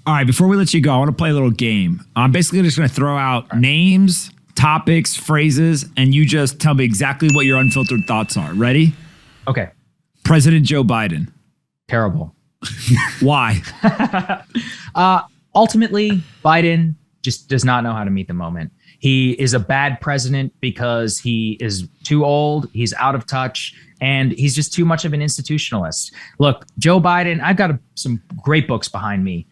All right, before we let you go, I want to play a little game. I'm basically just going to throw out names, topics, phrases, and you just tell me exactly what your unfiltered thoughts are. Ready? Okay. President Joe Biden. Terrible. Why? Ultimately, Biden just does not know how to meet the moment. He is a bad president because he is too old, he's out of touch, and he's just too much of an institutionalist. Look, Joe Biden, I've got some great books behind me.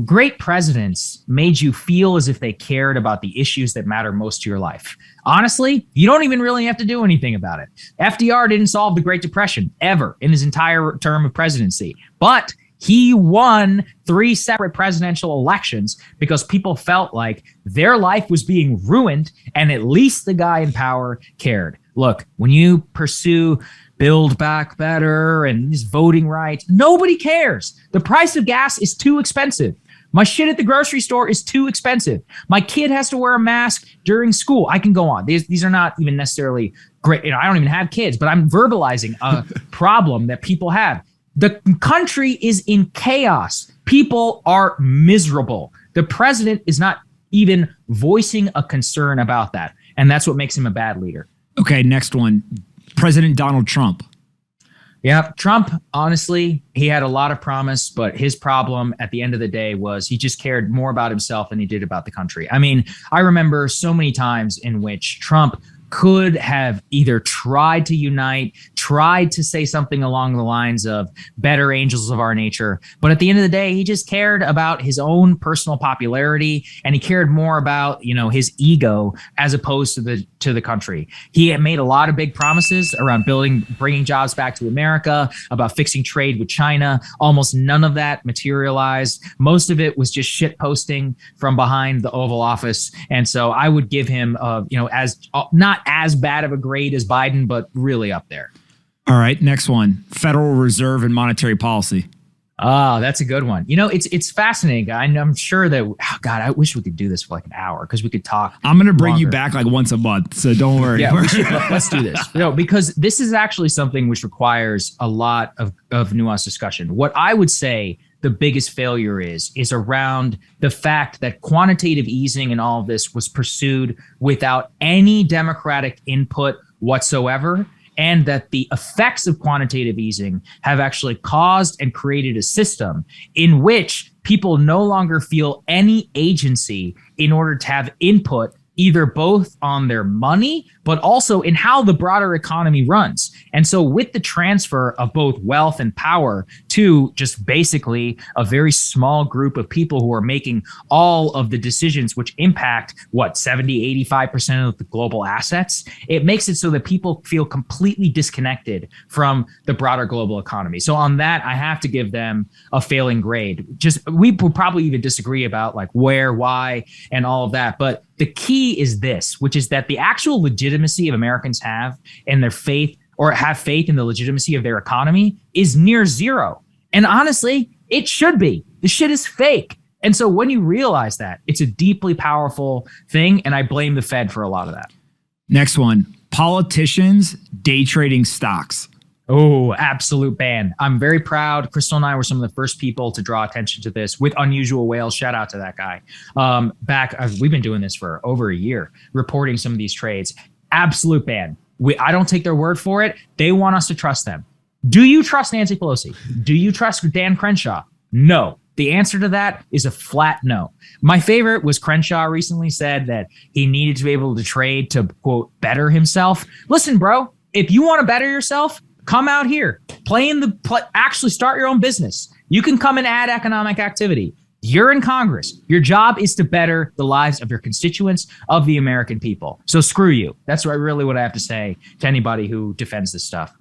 Great presidents made you feel as if they cared about the issues that matter most to your life. Honestly, you don't even really have to do anything about it. FDR didn't solve the Great Depression ever in his entire term of presidency, but he won 3 separate presidential elections because people felt like their life was being ruined and at least the guy in power cared. Look, when you pursue Build Back Better and these voting rights, nobody cares. The price of gas is too expensive. My shit at the grocery store is too expensive. My kid has to wear a mask during school. I can go on. These are not even necessarily great. I don't even have kids, but I'm verbalizing a problem that people have. The country is in chaos. People are miserable. The president is not even voicing a concern about that. And that's what makes him a bad leader. Okay, next one. President Donald Trump. Yeah, Trump, honestly, he had a lot of promise, but his problem at the end of the day was he just cared more about himself than he did about the country. I mean, I remember so many times in which Trump could have either tried to unite, tried to say something along the lines of better angels of our nature. But at the end of the day, he just cared about his own personal popularity, and he cared more about, his ego as opposed to the country. He had made a lot of big promises around bringing jobs back to America, about fixing trade with China. Almost none of that materialized. Most of it was just shit posting from behind the Oval Office. And so I would give him, as not as bad of a grade as Biden, but really up there. All right, next one. Federal Reserve and monetary policy. Oh, that's a good one. It's fascinating. I'm sure that, God, I wish we could do this for like an hour because we could talk. I'm going to bring you back like once a month, so don't worry. Yeah, let's do this. Because this is actually something which requires a lot of nuanced discussion. What I would say the biggest failure is around the fact that quantitative easing and all of this was pursued without any democratic input whatsoever, and that the effects of quantitative easing have actually caused and created a system in which people no longer feel any agency in order to have input, either both on their money, but also in how the broader economy runs. And so with the transfer of both wealth and power to just basically a very small group of people who are making all of the decisions which impact 70-85% of the global assets, it makes it so that people feel completely disconnected from the broader global economy. So on that, I have to give them a failing grade. We will probably even disagree about like where, why, and all of that. But the key is this, which is that the actual legitimacy of Americans have in their faith, or have faith in the legitimacy of their economy, is near zero. And honestly, it should be. The shit is fake. And so when you realize that, it's a deeply powerful thing. And I blame the Fed for a lot of that. Next one. Politicians day trading stocks. Oh, absolute ban. I'm very proud. Crystal and I were some of the first people to draw attention to this with Unusual Whales. Shout out to that guy. We've been doing this for over a year, reporting some of these trades. Absolute ban. I don't take their word for it. They want us to trust them. Do you trust Nancy Pelosi? Do you trust Dan Crenshaw? No. The answer to that is a flat no. My favorite was Crenshaw recently said that he needed to be able to trade to, quote, better himself. Listen, bro, if you want to better yourself, come out here, actually start your own business. You can come and add economic activity. You're in Congress. Your job is to better the lives of your constituents, of the American people. So screw you. That's really what I have to say to anybody who defends this stuff.